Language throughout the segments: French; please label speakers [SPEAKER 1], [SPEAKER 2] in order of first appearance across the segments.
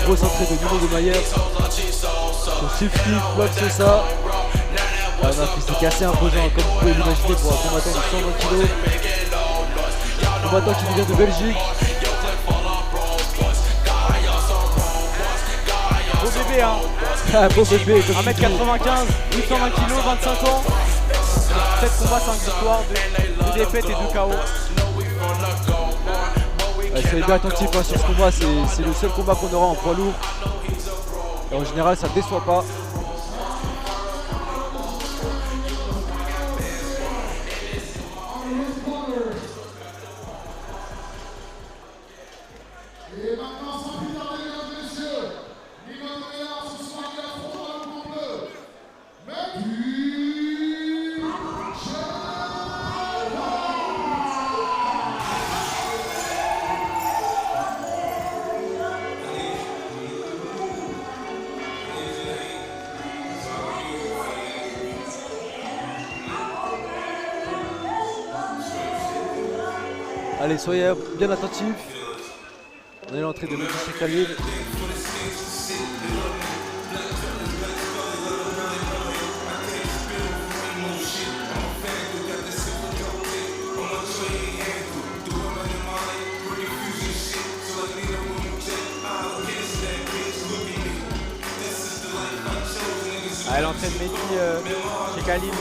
[SPEAKER 1] grosse entrée de Nuno de Mayer. Son shift kick, bloc c'est ça. On a un physique assez imposant comme vous pouvez l'imaginer pour un combattant de 120 kg. Combattant qui vient de Belgique.
[SPEAKER 2] Beau bébé hein.
[SPEAKER 1] Ah, beau bébé comme
[SPEAKER 2] 1m95, 820 kg, 25 ans. 7 combats, 5 victoires, 2 défaites et 2 KO.
[SPEAKER 1] Soyez bien attentifs hein, sur ce combat, c'est le seul combat qu'on aura en poids lourd. Et en général ça ne déçoit pas. Allez, soyez bien attentifs. On est à l'entrée de Mehdi Cheikhalil.
[SPEAKER 2] À l'entrée de Mehdi Cheikhalil.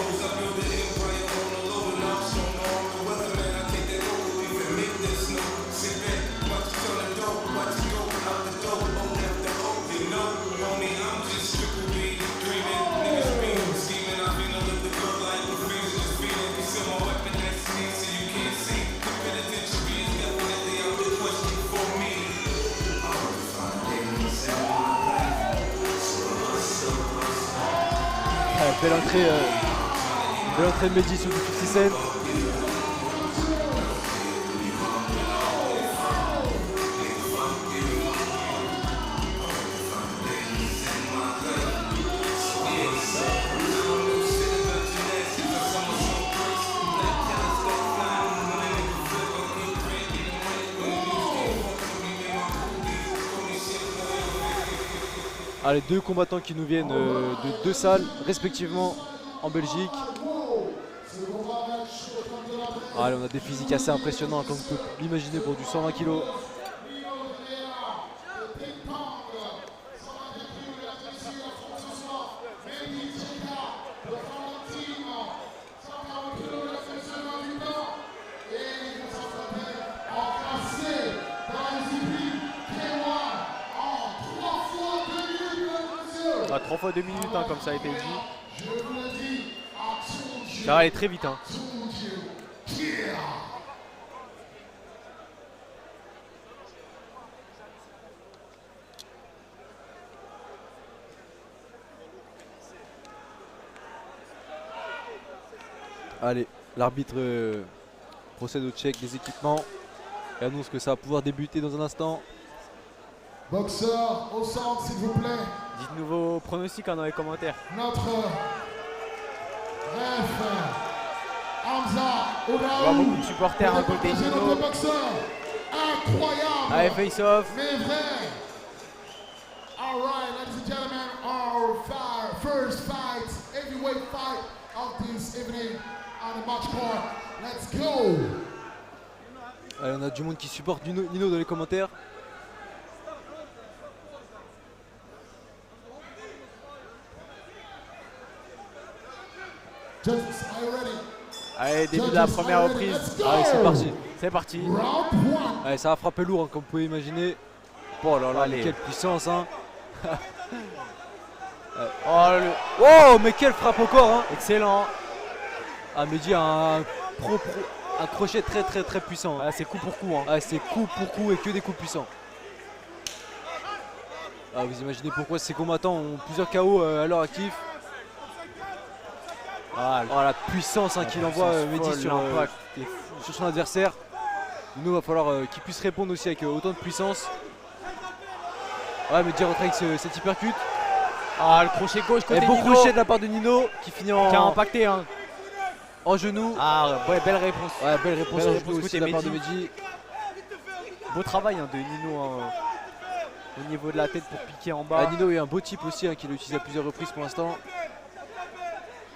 [SPEAKER 1] Belle entrée de Mehdi sur du 50 Cent. Allez, deux combattants qui nous viennent de deux salles respectivement en Belgique. Allez, on a des physiques assez impressionnants comme vous pouvez l'imaginer pour du 120 kg.
[SPEAKER 2] À 3 fois 2 minutes hein, comme ça a été dit. Ça va aller très vite hein.
[SPEAKER 1] Allez, l'arbitre procède au check des équipements et annonce que ça va pouvoir débuter dans un instant.
[SPEAKER 3] Boxeur au centre, s'il vous plaît.
[SPEAKER 2] Dites-nous vos pronostics dans les commentaires.
[SPEAKER 3] Notre ref, Hamza
[SPEAKER 2] On voit beaucoup de supporters à côté de
[SPEAKER 3] notre
[SPEAKER 2] nous.
[SPEAKER 3] boxeur incroyable.
[SPEAKER 2] Allez, face-off.
[SPEAKER 3] Mais vrai. All right, ladies and gentlemen, our first fight, heavyweight fight of this evening on the match card. Let's go.
[SPEAKER 1] Allez, on a du monde qui supporte Nino dans les commentaires.
[SPEAKER 2] Allez, début de la première reprise.
[SPEAKER 1] Allez, c'est parti.
[SPEAKER 2] C'est parti.
[SPEAKER 1] Allez, ça va frapper lourd, hein, comme vous pouvez imaginer. Oh là là,
[SPEAKER 2] Allez.
[SPEAKER 1] quelle puissance, hein.
[SPEAKER 2] Oh,
[SPEAKER 1] mais quelle frappe au corps, hein.
[SPEAKER 2] excellent.
[SPEAKER 1] Ah, Mehdi a un crochet très puissant.
[SPEAKER 2] Ah, c'est coup pour coup. Hein.
[SPEAKER 1] Ah, c'est coup pour coup et que des coups puissants. Ah, vous imaginez pourquoi ces combattants ont plusieurs KO à leur actif.
[SPEAKER 2] Ah,
[SPEAKER 1] Oh, la puissance hein, qu'il envoie Mehdi sur son adversaire. Nous, va falloir qu'il puisse répondre aussi avec autant de puissance. Ouais, Mehdi rentre avec cet hypercut.
[SPEAKER 2] Ah, le crochet gauche côté
[SPEAKER 1] Et beau
[SPEAKER 2] Nino.
[SPEAKER 1] crochet de la part de Nino qui finit
[SPEAKER 2] Qui a impacté. Hein.
[SPEAKER 1] en genou.
[SPEAKER 2] Ah, ouais, belle réponse.
[SPEAKER 1] Ouais, belle réponse
[SPEAKER 2] Belle
[SPEAKER 1] en
[SPEAKER 2] réponse
[SPEAKER 1] genou aussi
[SPEAKER 2] côté
[SPEAKER 1] de la part de
[SPEAKER 2] Mehdi.
[SPEAKER 1] Mehdi.
[SPEAKER 2] Beau travail hein, de Nino. Hein. au niveau de la tête pour piquer en bas.
[SPEAKER 1] Nino est un beau type aussi qui l'utilise à plusieurs reprises pour l'instant.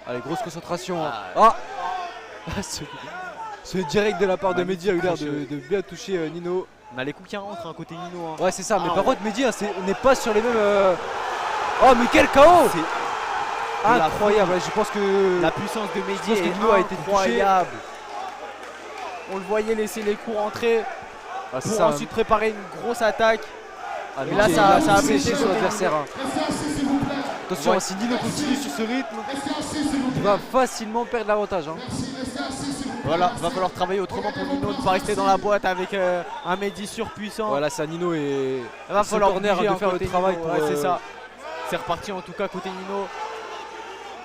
[SPEAKER 1] Allez, grosse concentration. Ce direct de la part de Mehdi a eu l'air de bien toucher Nino.
[SPEAKER 2] On a les coups qui rentrent côté Nino.
[SPEAKER 1] Ouais, c'est ça, mais par contre, Mehdi, on n'est pas sur les mêmes. Oh, mais quel KO! Incroyable, je pense que
[SPEAKER 2] la puissance de Mehdi
[SPEAKER 1] que Nino a été
[SPEAKER 2] incroyable. On le voyait laisser les coups rentrer pour ensuite préparer une grosse attaque.
[SPEAKER 1] Et là, ça a pêché sur l'adversaire. Attention, si Nino continue sur ce rythme, il va facilement perdre l'avantage.
[SPEAKER 2] Voilà, va falloir travailler autrement pour Nino, ne pas rester dans la boîte avec un Mehdi surpuissant.
[SPEAKER 1] Voilà, ça Nino et
[SPEAKER 2] il va falloir corner
[SPEAKER 1] de faire le travail.
[SPEAKER 2] C'est ça. C'est reparti en tout cas côté Nino.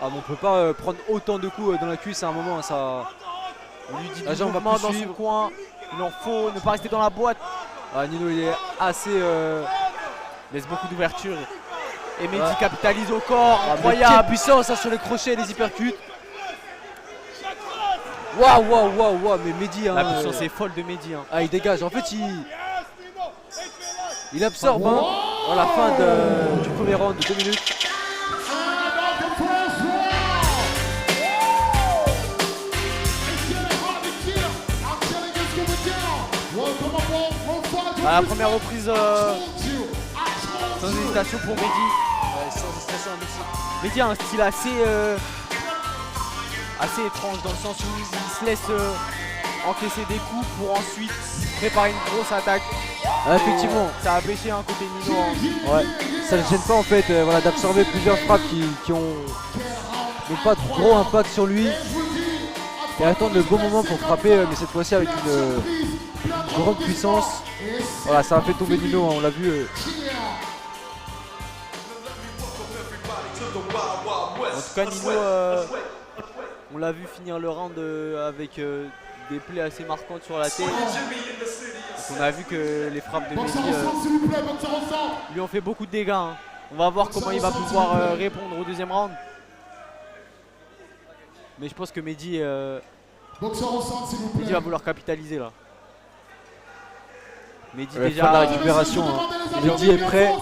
[SPEAKER 1] Ah, mais on peut pas prendre autant de coups dans la cuisse à un moment. Ça...
[SPEAKER 2] On lui dit du mouvement dans son coin. Il en faut ne pas rester dans la boîte.
[SPEAKER 1] Nino il est assez
[SPEAKER 2] laisse beaucoup d'ouverture. Et Mehdi capitalise au corps.
[SPEAKER 1] Incroyable. Quelle puissance sur les crochets et les hypercutes. Waouh, mais Mehdi.
[SPEAKER 2] La puissance est folle de Mehdi.
[SPEAKER 1] Il dégage. En fait, il absorbe à la fin du premier round de 2 minutes.
[SPEAKER 2] À la première reprise, sans hésitation pour Mehdi.
[SPEAKER 1] Sans hésitation,
[SPEAKER 2] Mehdi a un style assez étrange dans le sens où il se laisse encaisser des coups pour ensuite préparer une grosse attaque.
[SPEAKER 1] Effectivement.
[SPEAKER 2] Ça a pêché un côté Nino.
[SPEAKER 1] Ouais. Ça ne gêne pas en fait d'absorber plusieurs frappes qui ont pas de gros impact sur lui. Et attendre le bon moment pour frapper, mais cette fois-ci avec une grande puissance. Voilà, ça a fait tomber Nino, on l'a vu.
[SPEAKER 2] En tout cas, Nino, on l'a vu finir le round avec des plaies assez marquantes sur la tête. Donc on a vu que les frappes de Mehdi lui ont fait beaucoup de dégâts. On va voir comment il va pouvoir répondre au deuxième round. Mais je pense que Mehdi va vouloir capitaliser là. Mehdi déjà
[SPEAKER 1] de la récupération. Mehdi est prêt.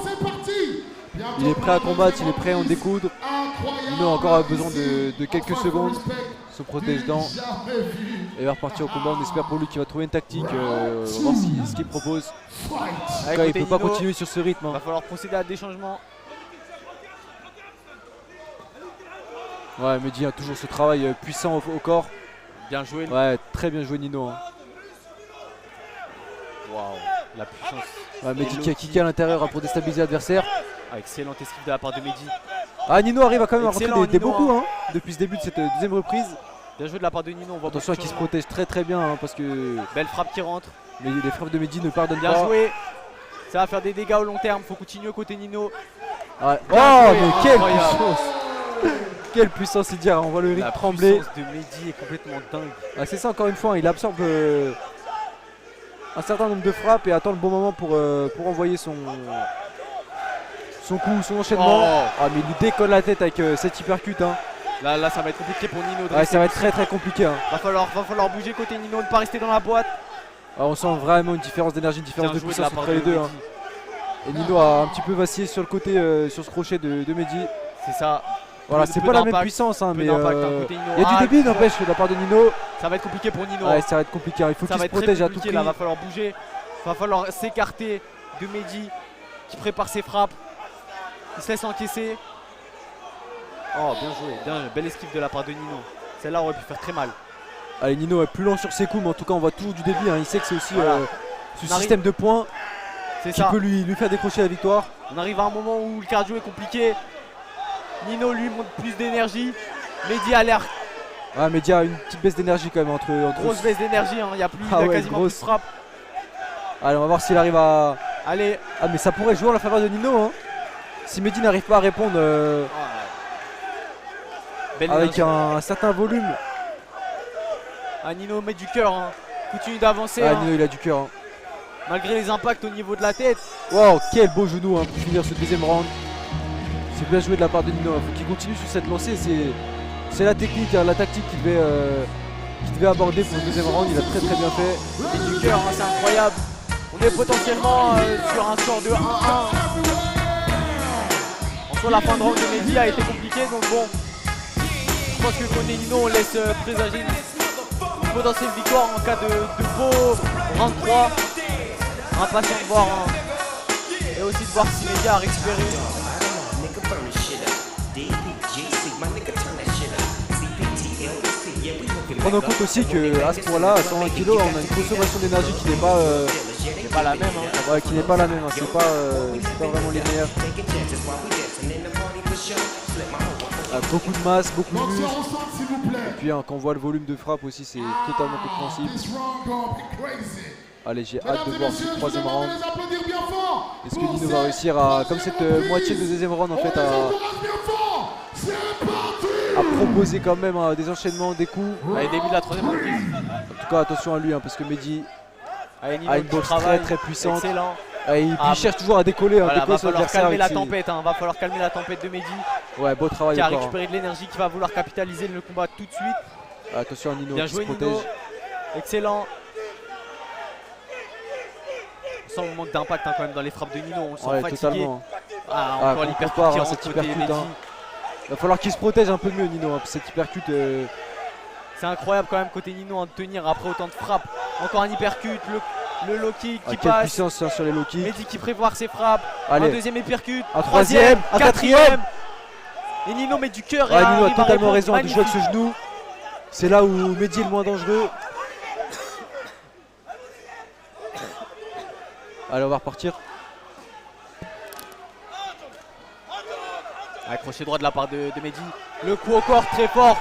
[SPEAKER 1] Il est prêt à combattre, il est prêt à en découdre. Nino a encore besoin de quelques secondes. Se protège dans. Et va repartir au combat. On espère pour lui qu'il va trouver une tactique. On va voir ce qu'il propose. En tout cas, il ne peut pas continuer sur ce rythme.
[SPEAKER 2] Il va falloir procéder à des changements.
[SPEAKER 1] Ouais, Mehdi a toujours ce travail puissant au corps.
[SPEAKER 2] Bien joué.
[SPEAKER 1] Ouais, très bien joué Nino.
[SPEAKER 2] Waouh, la puissance.
[SPEAKER 1] Mehdi qui a kické à l'intérieur pour déstabiliser l'adversaire.
[SPEAKER 2] Excellente esquive de la part de Mehdi.
[SPEAKER 1] Nino arrive à quand même à rentrer des bons coups depuis ce début de cette deuxième reprise.
[SPEAKER 2] Bien joué de la part de Nino. On voit
[SPEAKER 1] attention qu'il se protège très bien parce que...
[SPEAKER 2] Belle frappe qui rentre.
[SPEAKER 1] Mais les frappes de Mehdi ne pardonnent
[SPEAKER 2] pas.
[SPEAKER 1] Bien
[SPEAKER 2] joué. Ça va faire des dégâts au long terme. Faut continuer côté Nino.
[SPEAKER 1] Mais quelle puissance. Quelle puissance il dit, on voit le rythme trembler.
[SPEAKER 2] La puissance de Mehdi est complètement dingue.
[SPEAKER 1] C'est ça encore une fois, il absorbe un certain nombre de frappes et attend le bon moment pour envoyer son coup, son enchaînement. Mais il lui décolle la tête avec cette hypercute.
[SPEAKER 2] Là ça va être compliqué pour Nino.
[SPEAKER 1] Ça va être très compliqué.
[SPEAKER 2] Va falloir bouger côté Nino, ne pas rester dans la boîte.
[SPEAKER 1] On sent vraiment une différence d'énergie, une différence de puissance entre les deux. Et Nino a un petit peu vacillé sur le côté, sur ce crochet de Mehdi.
[SPEAKER 2] C'est ça.
[SPEAKER 1] Voilà, c'est pas la même puissance, mais il y a du débit n'empêche de la part de Nino.
[SPEAKER 2] Ça va être compliqué pour Nino.
[SPEAKER 1] Ça va être compliqué, il faut qu'il se protège à tout prix.
[SPEAKER 2] Là, va falloir bouger, va falloir s'écarter de Mehdi qui prépare ses frappes. Il se laisse encaisser. Bien joué, belle esquive de la part de Nino. Celle-là aurait pu faire très mal.
[SPEAKER 1] Allez, Nino est plus lent sur ses coups, mais en tout cas on voit toujours du débit. Il sait que c'est aussi ce système de points qui peut lui faire décrocher la victoire.
[SPEAKER 2] On arrive à un moment où le cardio est compliqué. Nino lui montre plus d'énergie. Mehdi a l'air.
[SPEAKER 1] Mehdi a une petite baisse d'énergie quand même entre
[SPEAKER 2] grosse baisse d'énergie, il n'y a plus, il y a quasiment plus de frappe.
[SPEAKER 1] Allez, on va voir s'il arrive à.
[SPEAKER 2] Allez.
[SPEAKER 1] Mais ça pourrait jouer en la faveur de Nino. Si Mehdi n'arrive pas à répondre avec un certain volume.
[SPEAKER 2] Nino met du cœur, continue d'avancer.
[SPEAKER 1] Nino il a du cœur.
[SPEAKER 2] Malgré les impacts au niveau de la tête.
[SPEAKER 1] Wow, quel beau genou pour finir ce deuxième round. C'est bien joué de la part de Nino, il faut qu'il continue sur cette lancée, c'est la technique, la tactique qu'il devait aborder pour le deuxième round, il a très bien fait.
[SPEAKER 2] Et du cœur, c'est incroyable. On est potentiellement sur un score de 1-1. En soi, la fin de round de Mehdi a été compliquée, donc bon, je pense que côté Nino, on laisse présager une potentielle victoire en cas de beau round 3. Impatient de voir et aussi de voir si Mehdi a récupéré.
[SPEAKER 1] Prendre en compte aussi qu'à ce point-là, à 120 kg, on a une consommation d'énergie qui n'est pas
[SPEAKER 2] la même. Hein.
[SPEAKER 1] Ouais, qui n'est pas la même. Hein. C'est pas vraiment les meilleurs. Beaucoup de masse, beaucoup de muscles. Et puis quand on voit le volume de frappe aussi, c'est totalement compréhensible. Allez, j'ai hâte de voir ce troisième round. Est-ce que Nino va réussir à, comme cette moitié de deuxième round en fait, à proposer quand même des enchaînements, des coups.
[SPEAKER 2] Allez, début de la troisième reprise.
[SPEAKER 1] En tout cas, attention à lui parce que Mehdi a une boxe très puissante.
[SPEAKER 2] Excellent.
[SPEAKER 1] Il cherche toujours à décoller.
[SPEAKER 2] Voilà, va falloir calmer la tempête. Va falloir calmer la tempête de Mehdi.
[SPEAKER 1] Ouais, beau travail.
[SPEAKER 2] Qui a récupéré de l'énergie, qui va vouloir capitaliser le combat tout de suite.
[SPEAKER 1] Attention à Nino
[SPEAKER 2] bien
[SPEAKER 1] qui
[SPEAKER 2] joué,
[SPEAKER 1] se protège.
[SPEAKER 2] Nino. Excellent. On sent le manque d'impact quand même dans les frappes de Nino. On le sent fatigué.
[SPEAKER 1] Totalement.
[SPEAKER 2] Encore l'hypercute
[SPEAKER 1] cette hypercute. Il va falloir qu'il se protège un peu mieux Nino. Cette hypercute.
[SPEAKER 2] C'est incroyable quand même côté Nino de tenir après autant de frappes. Encore un hypercute, le low kick qui
[SPEAKER 1] quelle
[SPEAKER 2] passe.
[SPEAKER 1] Puissance sur les low kicks.
[SPEAKER 2] Mehdi qui prévoit ses frappes.
[SPEAKER 1] Allez.
[SPEAKER 2] Un deuxième hypercute.
[SPEAKER 1] Un troisième. Un quatrième.
[SPEAKER 2] Et Nino met du cœur.
[SPEAKER 1] Nino a totalement raison de jouer avec ce genou. C'est là où Mehdi est le moins dangereux. Allez, on va repartir.
[SPEAKER 2] Crochet droit de la part de Mehdi. Le coup au corps très fort.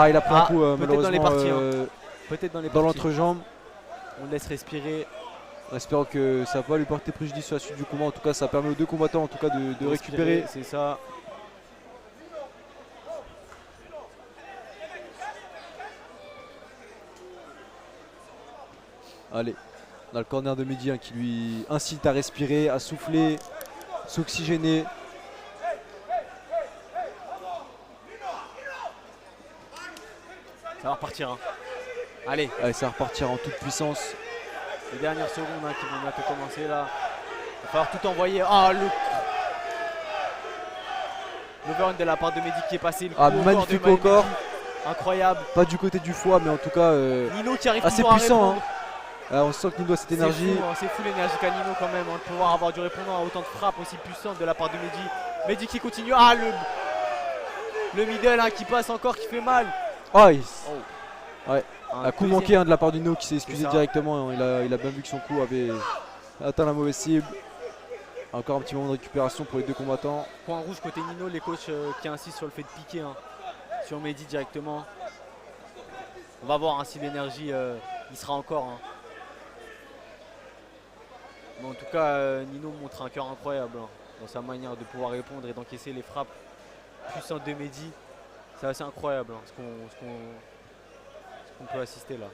[SPEAKER 1] Il a pris un coup malheureusement
[SPEAKER 2] dans les parties, peut-être dans
[SPEAKER 1] l'entrejambe.
[SPEAKER 2] On laisse respirer.
[SPEAKER 1] En espérant que ça va pas lui porter préjudice sur la suite du combat. En tout cas, ça permet aux deux combattants en tout cas de récupérer.
[SPEAKER 2] C'est ça.
[SPEAKER 1] Allez, on a le corner de Mehdi qui lui incite à respirer, à souffler, s'oxygéner.
[SPEAKER 2] Ça va repartir. Hein. Allez,
[SPEAKER 1] ça va repartir en toute puissance.
[SPEAKER 2] Les dernières secondes qui vont bientôt commencer là. Il va falloir tout envoyer. L'overhand de la part de Mehdi qui est passé.
[SPEAKER 1] Magnifique au corps.
[SPEAKER 2] Incroyable.
[SPEAKER 1] Pas du côté du foie, mais en tout cas
[SPEAKER 2] Nino qui arrive
[SPEAKER 1] assez puissant. On sent que Nino a cette énergie.
[SPEAKER 2] C'est fou l'énergie qu'a Nino quand même. De pouvoir avoir du répondant à autant de frappes aussi puissantes de la part de Mehdi. Mehdi qui continue. Le middle qui passe encore, qui fait mal.
[SPEAKER 1] Ouais. Un coup manqué de la part du Nino qui s'est excusé directement. Il a bien vu que son coup avait atteint la mauvaise cible. Encore un petit moment de récupération pour les deux combattants.
[SPEAKER 2] Point rouge côté Nino, les coachs qui insistent sur le fait de piquer sur Mehdi directement. On va voir si l'énergie il sera encore. Mais en tout cas, Nino montre un cœur incroyable dans sa manière de pouvoir répondre et d'encaisser les frappes puissantes de Mehdi. C'est assez incroyable ce qu'on peut assister là.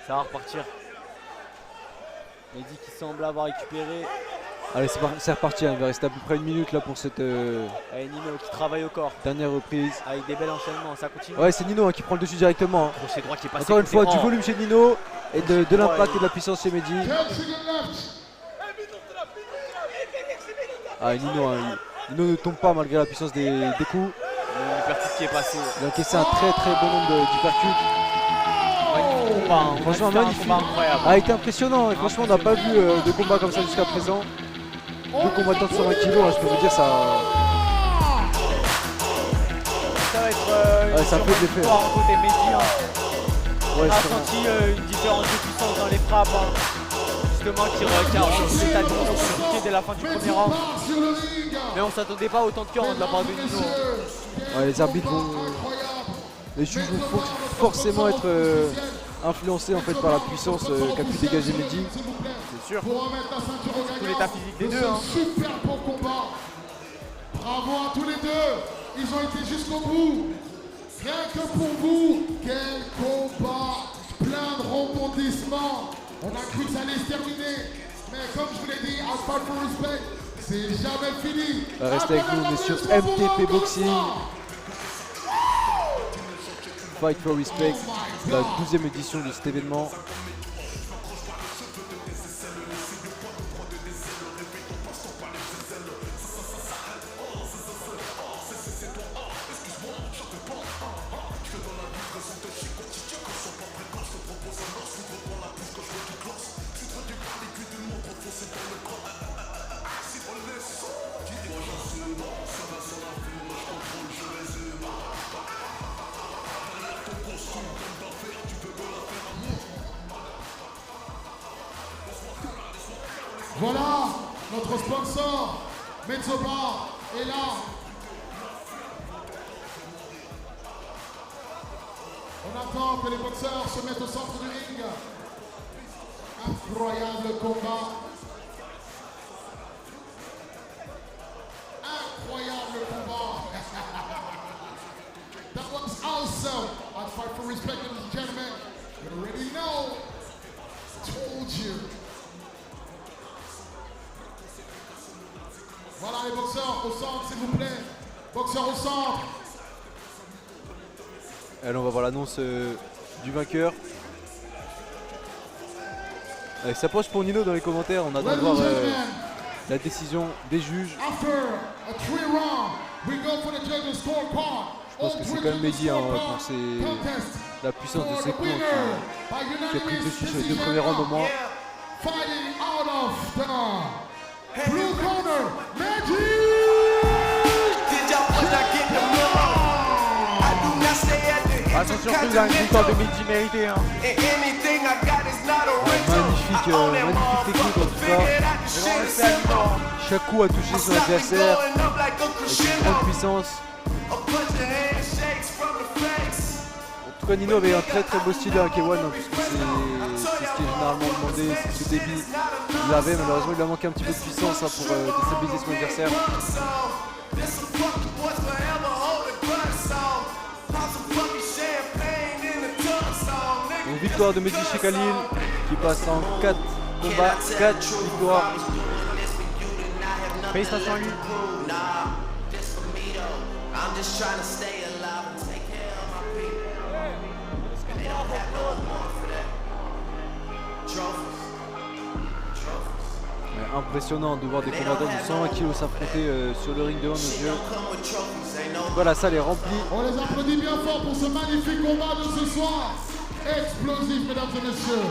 [SPEAKER 2] Ça va repartir. Mehdi qui semble avoir récupéré.
[SPEAKER 1] Allez, c'est reparti. Il va rester à peu près une minute là pour cette
[SPEAKER 2] Nino qui travaille au corps.
[SPEAKER 1] Dernière reprise.
[SPEAKER 2] Avec des bels enchaînements, ça continue.
[SPEAKER 1] Ouais, c'est Nino qui prend le dessus directement.
[SPEAKER 2] Crochet droit qui est passé.
[SPEAKER 1] Encore une fois, du volume chez Nino et de l'impact et de la puissance chez Mehdi. Nino ne tombe pas malgré la puissance des coups.
[SPEAKER 2] L'hypercute qui est passé.
[SPEAKER 1] Il a encaissé un très bon nombre d'hypercutes. Franchement, magnifique. A été impressionnant. Et franchement, on n'a pas vu de combat comme ça jusqu'à présent. Deux combattants de 120 kg, je peux vous dire, ça
[SPEAKER 2] va être
[SPEAKER 1] ça fait de l'effet.
[SPEAKER 2] Côté Mehdi. On a senti une différence de puissance dans les frappes. Justement, qui a renforcé l'état de Nino dès la fin du premier round. Mais on s'attendait pas à autant de cœur de la part de Nino.
[SPEAKER 1] Les arbitres les juges vont forcément être influencés en fait par la puissance qu'a pu dégager Mehdi.
[SPEAKER 2] C'est sûr. Tout l'état physique des deux.
[SPEAKER 3] Super bon combat. Bravo à tous les deux. Ils ont été jusqu'au bout. Rien que pour vous, quel combat. Plein de rebondissements. On a cru que ça allait se terminer. Mais comme je vous l'ai dit, as part for respect, c'est jamais fini.
[SPEAKER 1] Restez avec nous, on est sur MTP Boxing. Fight for Respect, la 12e édition de cet événement.
[SPEAKER 3] Voilà, notre sponsor, Metzobar, est là. On attend que les boxeurs se mettent au centre du ring. Incroyable combat. Incroyable combat. That was awesome. I'd fight for respect, ladies and gentlemen. You already know. Told you. Voilà les boxeurs au centre, s'il vous plaît. Boxeurs au centre.
[SPEAKER 1] Et là, on va voir l'annonce du vainqueur. Avec sa poche pour Nino dans les commentaires, on attend de voir la décision des juges. Je pense que c'est quand même Mehdi pour la puissance de ses coups qui a pris le dessus sur les 2 premiers rounds au moins.
[SPEAKER 2] Attention, c'est une victoire de Mehdi méritée. Hein.
[SPEAKER 1] Magnifique technique en tout cas. Chaque coup a touché son adversaire avec une grande puissance. En tout cas, Nino avait un très beau style à K1 puisque c'est ce qui est généralement demandé, c'est ce débit. Il l'avait, malheureusement il lui a manqué un petit peu de puissance pour déstabiliser son adversaire. Une victoire de Mehdi Sheikhalil qui passe en 4 combats, 4 victoires.
[SPEAKER 2] Félicitations à lui.
[SPEAKER 1] Impressionnant de voir des combattants de 120 kg s'affronter sur le ring devant nos yeux. Voilà, la salle est remplie.
[SPEAKER 3] On les applaudit bien fort pour ce magnifique combat de ce soir. Explosif, mesdames et messieurs.